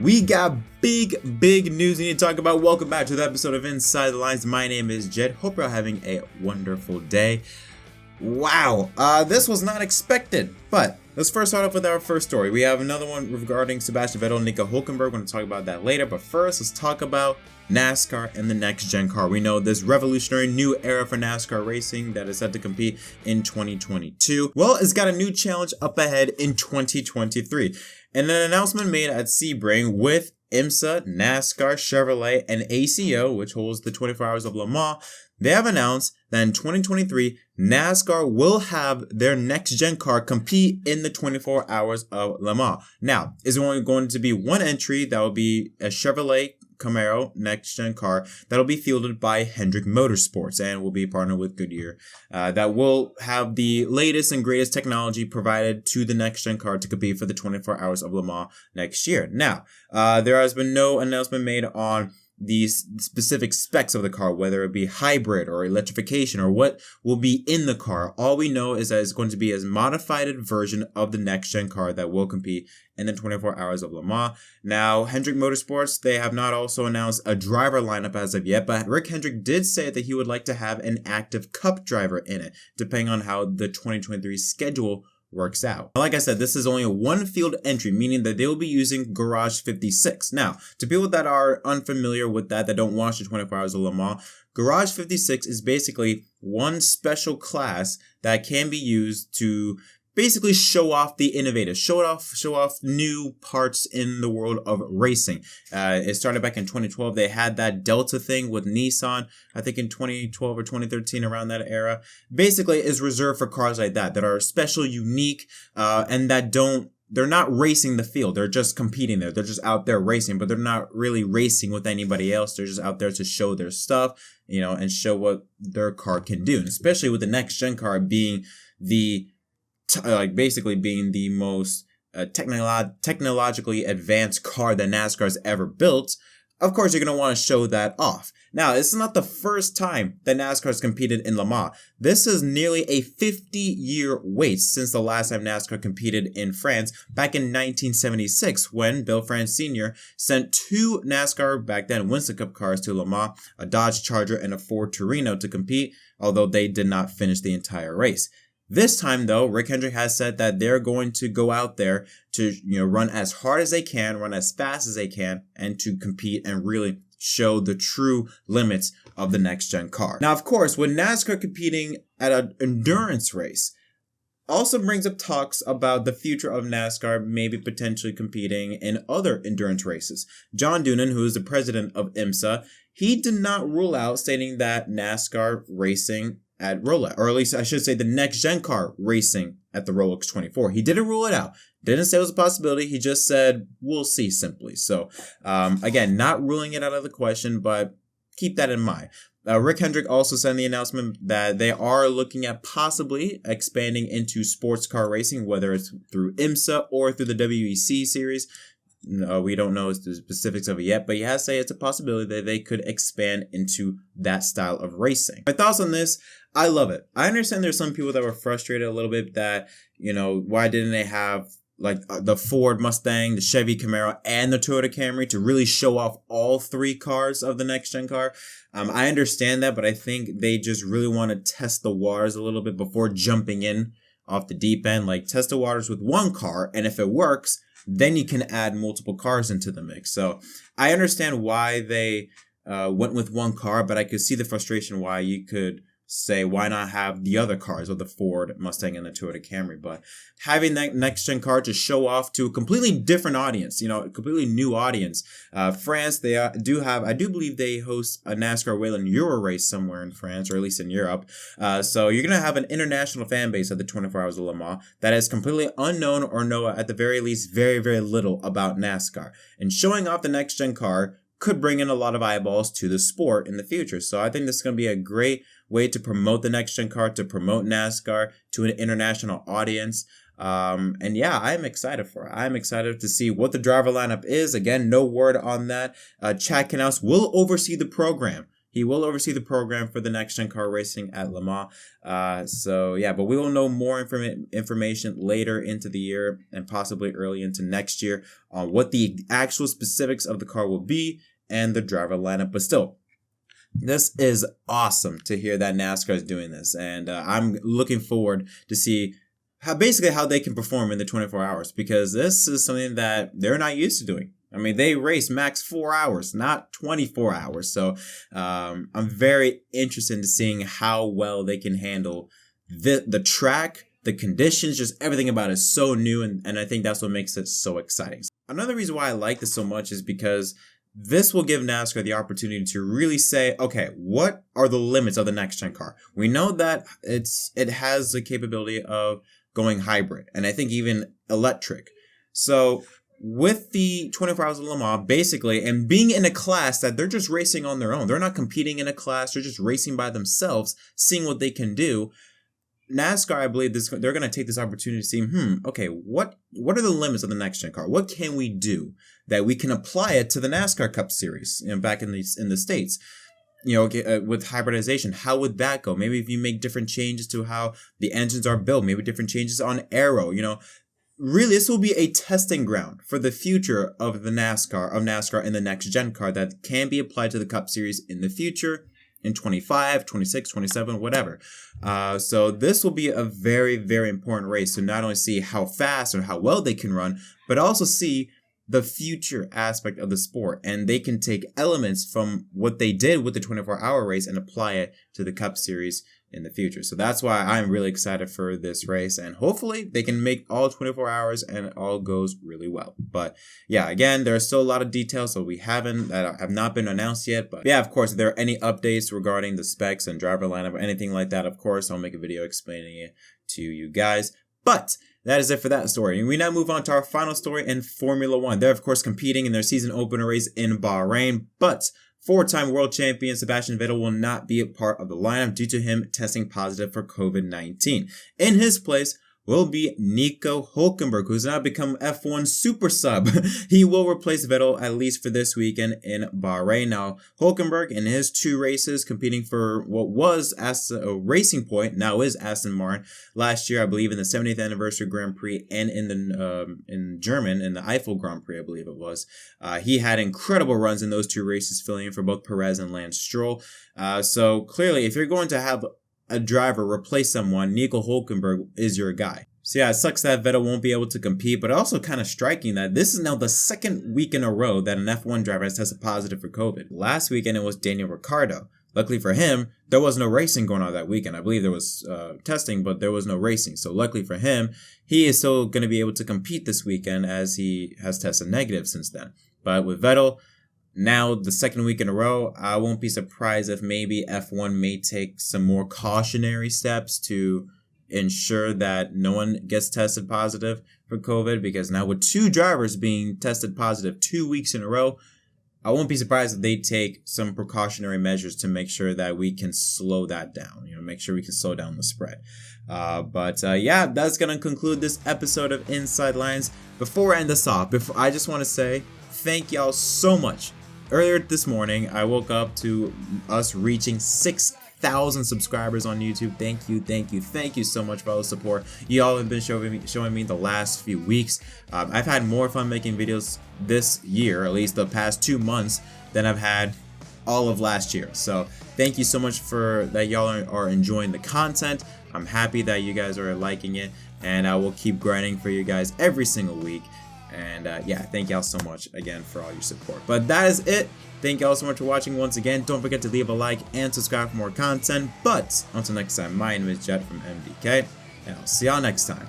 We got big news we need to talk about. Welcome back to the episode of Inside the Lines. My name is Jed. Hope you're having a wonderful day. Wow, this was not expected, but let's first start off with our first story. We have another one regarding Sebastian Vettel and Nico Hulkenberg. We're going to talk about that later, but first let's talk about NASCAR and the next gen car. We know this revolutionary new era for NASCAR racing that is set to compete in 2022. Well, it's got a new challenge up ahead in 2023. And an announcement made at Sebring with IMSA, NASCAR, Chevrolet, and ACO, which holds the 24 Hours of Le Mans. They have announced that in 2023, NASCAR will have their next-gen car compete in the 24 Hours of Le Mans. Now, is only going to be one entry. That will be a Chevrolet Camaro next-gen car that'll be fielded by Hendrick Motorsports and will be partnered with Goodyear. That will have the latest and greatest technology provided to the next-gen car to compete for the 24 Hours of Le Mans next year. Now, there has been no announcement made on these specific specs of the car, whether it be hybrid or electrification or what will be in the car. All we know is that it's going to be a modified version of the next-gen car that will compete in the 24 Hours of Le Mans. Now, Hendrick Motorsports, they have not also announced a driver lineup as of yet, but Rick Hendrick did say that he would like to have an active cup driver in it, depending on how the 2023 schedule works out. Like I said, this is only a one field entry, meaning that they will be using Garage 56. Now, to people that are unfamiliar with that don't watch the 24 Hours of Le Mans, Garage 56 is basically one special class that can be used to basically show off the innovative, show off new parts in the world of racing. It started back in 2012. They had that Delta thing with Nissan, I think in 2012 or 2013, around that era. Basically, is reserved for cars like that are special, unique, and that they're not racing the field. They're just competing there. They're just out there racing, but they're not really racing with anybody else. They're just out there to show their stuff, and show what their car can do. And especially with the next gen car being basically being the most technologically advanced car that NASCAR's ever built, of course you're going to want to show that off. Now, this is not the first time that NASCAR has competed in Le Mans. This is nearly a 50-year wait since the last time NASCAR competed in France back in 1976 when Bill France Sr. sent two NASCAR, back then Winston Cup cars, to Le Mans, a Dodge Charger and a Ford Torino, to compete, although they did not finish the entire race. This time, though, Rick Hendrick has said that they're going to go out there to, run as hard as they can, run as fast as they can, and to compete and really show the true limits of the next-gen car. Now, of course, when NASCAR competing at an endurance race also brings up talks about the future of NASCAR maybe potentially competing in other endurance races. John Doonan, who is the president of IMSA, he did not rule out, stating that NASCAR racing at Rolex, or at least I should say the next-gen car racing at the Rolex 24. He didn't rule it out. Didn't say it was a possibility. He just said, we'll see, simply. So, again, not ruling it out of the question, but keep that in mind. Rick Hendrick also sent the announcement that they are looking at possibly expanding into sports car racing, whether it's through IMSA or through the WEC series. We don't know the specifics of it yet, but he has said it's a possibility that they could expand into that style of racing. My thoughts on this, I love it. I understand there's some people that were frustrated a little bit that, why didn't they have like the Ford Mustang, the Chevy Camaro, and the Toyota Camry to really show off all three cars of the next-gen car. I understand that, but I think they just really want to test the waters a little bit before jumping in off the deep end. Like, test the waters with one car, and if it works, then you can add multiple cars into the mix. So I understand why they went with one car, but I could see the frustration why you could say, why not have the other cars of the Ford Mustang and the Toyota Camry? But having that next-gen car to show off to a completely different audience, a completely new audience. France, I do believe they host a NASCAR Will Race somewhere in France, or at least in Europe. So you're going to have an international fan base at the 24 Hours of Le Mans that is completely unknown or know at the very least very, very little about NASCAR. And showing off the next-gen car could bring in a lot of eyeballs to the sport in the future. So I think this is going to be a great way to promote the next-gen car, to promote NASCAR to an international audience. And yeah, I'm excited for it. I'm excited to see what the driver lineup is. Again, no word on that. Chad Knaus will oversee the program. He will oversee the program for the next-gen car racing at Le Mans. So yeah, but we will know more information later into the year and possibly early into next year on what the actual specifics of the car will be and the driver lineup. But still, this is awesome to hear that NASCAR is doing this, and I'm looking forward to see how they can perform in the 24 hours, because this is something that they're not used to doing. I mean, they race max 4 hours, not 24 hours. So I'm very interested in seeing how well they can handle the track, the conditions, just everything about it is so new, and I think that's what makes it so exciting. Another reason why I like this so much is because this will give NASCAR the opportunity to really say, okay, what are the limits of the next-gen car? We know that it has the capability of going hybrid, and I think even electric. So with the 24 Hours of Le Mans, basically, and being in a class that they're just racing on their own, they're not competing in a class, they're just racing by themselves, seeing what they can do. NASCAR, I believe they're going to take this opportunity to see, okay, what are the limits of the next-gen car? What can we do that we can apply it to the NASCAR Cup Series, back in the States? With hybridization, how would that go? Maybe if you make different changes to how the engines are built, maybe different changes on aero, Really, this will be a testing ground for the future of NASCAR and the next-gen car that can be applied to the Cup Series in the future, in 25, 26, 27, whatever. So this will be a very, very important race to not only see how fast or how well they can run, but also see the future aspect of the sport. And they can take elements from what they did with the 24-hour race and apply it to the Cup Series in the future. So that's why I'm really excited for this race, and hopefully they can make all 24 hours and it all goes really well. But yeah, again, there are still a lot of details that have not been announced yet. But yeah, of course, if there are any updates regarding the specs and driver lineup or anything like that, of course, I'll make a video explaining it to you guys. But that is it for that story. And we now move on to our final story in Formula One. They're, of course, competing in their season opener race in Bahrain, but four-time world champion Sebastian Vettel will not be a part of the lineup due to him testing positive for COVID-19. In his place will be Nico Hulkenberg, who's now become F1 super sub. He will replace Vettel at least for this weekend in Bahrain. Now, Hulkenberg in his 2 races competing for what was Racing Point, now is Aston Martin, last year, I believe, in the 70th anniversary Grand Prix and in the Eiffel Grand Prix, I believe it was. He had incredible runs in those 2 races, filling in for both Perez and Lance Stroll. So clearly, if you're going to have a driver replace someone, Nico Hulkenberg is your guy. So yeah, it sucks that Vettel won't be able to compete, but also kind of striking that this is now the 2nd week in a row that an F1 driver has tested positive for COVID. Last weekend it was Daniel Ricciardo. Luckily for him, there was no racing going on that weekend. I believe there was testing, but there was no racing. So luckily for him, he is still going to be able to compete this weekend as he has tested negative since then. But with Vettel, now the 2nd week in a row, I won't be surprised if maybe F1 may take some more cautionary steps to ensure that no one gets tested positive for COVID, because now with 2 drivers being tested positive 2 weeks in a row, I won't be surprised if they take some precautionary measures to make sure that we can slow that down, make sure we can slow down the spread. Yeah, that's going to conclude this episode of Inside Lines. Before I end this off, I just want to say thank y'all so much. Earlier this morning, I woke up to us reaching 6,000 subscribers on YouTube. Thank you so much for all the support you all have been showing me the last few weeks. I've had more fun making videos this year, at least the past 2 months, than I've had all of last year. So thank you so much for that y'all are enjoying the content. I'm happy that you guys are liking it, and I will keep grinding for you guys every single week. And yeah, thank y'all so much again for all your support. But that is it. Thank y'all so much for watching once again. Don't forget to leave a like and subscribe for more content. But until next time, my name is Jett from MDK, and I'll see y'all next time.